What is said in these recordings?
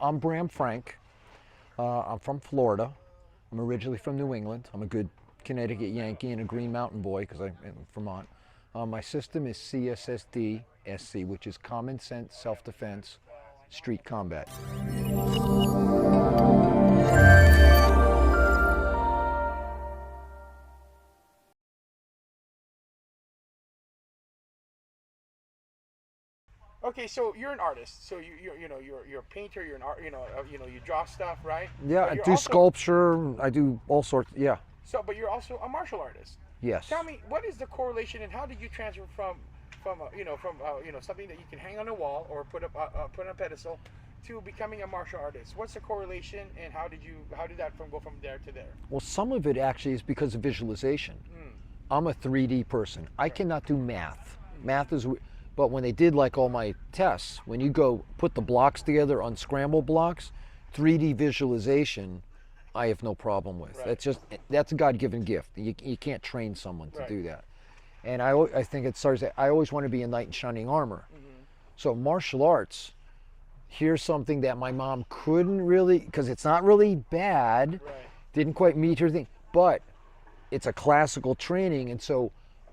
I'm Bram Frank. I'm from Florida. I'm originally from New England. I'm a good Connecticut Yankee and a Green Mountain boy because I'm in Vermont. My system is CSSD SC, which is Common Sense Self-Defense Street Combat. Okay, so you're an artist. So you're a painter. You're an art. You draw stuff, right? Yeah, But I you're do also sculpture. I do all sorts. Yeah, but you're also a martial artist. yes. Tell me, what is the correlation, and how did you transfer from something that you can hang on a wall or put on a pedestal to becoming a martial artist? What's the correlation, and how did that go from there to there? Well, some of it actually is because of visualization. I'm a 3D person. I cannot do math. Math is, but when they did like all my tests, when you go put the blocks together, unscramble blocks, 3D visualization, I have no problem with. Right. That's a God-given gift. You can't train someone to Right. do that. And I think it starts. I always want to be a knight in shining armor. So martial arts, here's something that my mom couldn't really, because it's not really bad, Right. didn't quite meet her thing, but it's a classical training, and so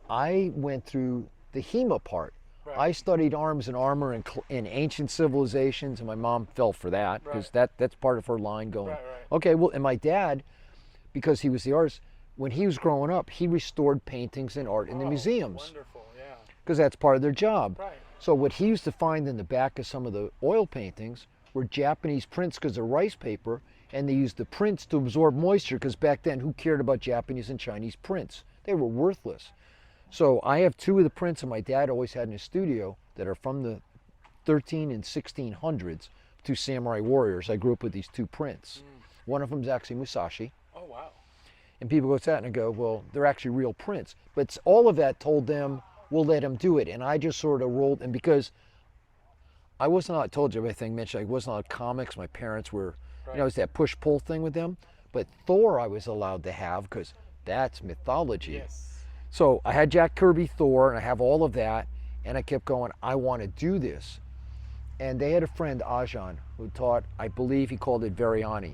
I went through the HEMA part. Right. I studied arms and armor in ancient civilizations, and my mom fell for that because Right. that's part of her line going, Right, right. okay, well, and my dad, because he was the artist, when he was growing up, he restored paintings and art in the museums Wonderful, yeah. because that's part of their job. Right. So what he used to find in the back of some of the oil paintings were Japanese prints because they're rice paper, and they used the prints to absorb moisture because back then, who cared about Japanese and Chinese prints? They were worthless. So I have two of the prints that my dad always had in his studio that are from the 13 and 1600s, two samurai warriors. I grew up with these two prints. One of them is actually Musashi. Oh, wow. And people go to that and I go, well, they're actually real prints. But all of that told them, we'll let him do it. And I just sort of rolled, and because I wasn't, I told you everything, mentioned I wasn't on comics. My parents were, it was that push-pull thing with them. But Thor I was allowed to have because that's mythology. Yes. So I had Jack Kirby Thor, and I have all of that, and I kept going, I want to do this. And they had a friend, Ajan, who taught, I believe he called it Variani,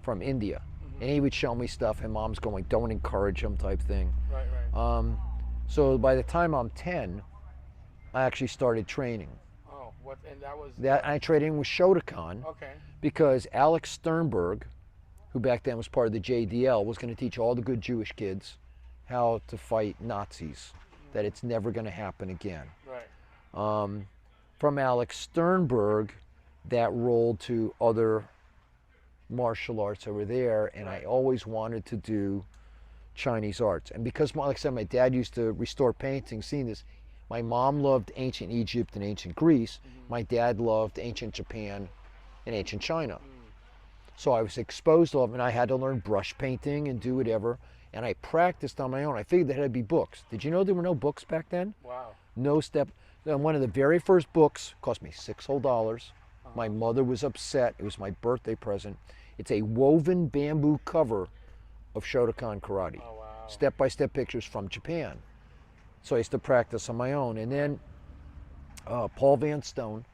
from India. And he would show me stuff, and mom's going, don't encourage him type thing. Right, right. So by the time I'm 10, I actually started training. Oh, what? And that was I trained with Shotokan okay. because Alex Sternberg, who back then was part of the JDL, was going to teach all the good Jewish kids how to fight Nazis, that it's never going to happen again. Right. From Alex Sternberg, that rolled to other martial arts over there, and I always wanted to do Chinese arts. And because, like I said, my dad used to restore paintings, seeing this, my mom loved ancient Egypt and ancient Greece. My dad loved ancient Japan and ancient China. So I was exposed to them, and I had to learn brush painting and do whatever, and I practiced on my own. I figured there had to be books. Did you know there were no books back then? Wow. No step. And one of the very first books cost me $6 whole. My mother was upset. It was my birthday present. It's a woven bamboo cover of Shotokan karate. Oh, wow. Step-by-step pictures from Japan. So I used to practice on my own. And then Paul Van Stone,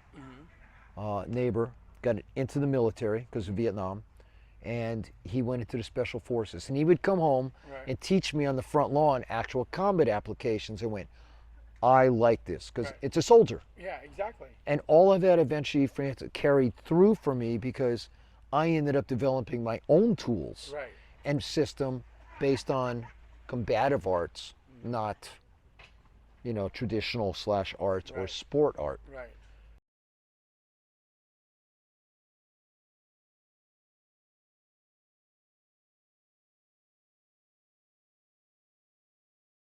neighbor, got into the military because of Vietnam, and he went into the special forces. And he would come home and teach me on the front lawn actual combat applications. I went, I like this because it's a soldier. Yeah, exactly. And all of that eventually carried through for me because I ended up developing my own tools and system based on combative arts, not, traditional / arts or sport art. Right.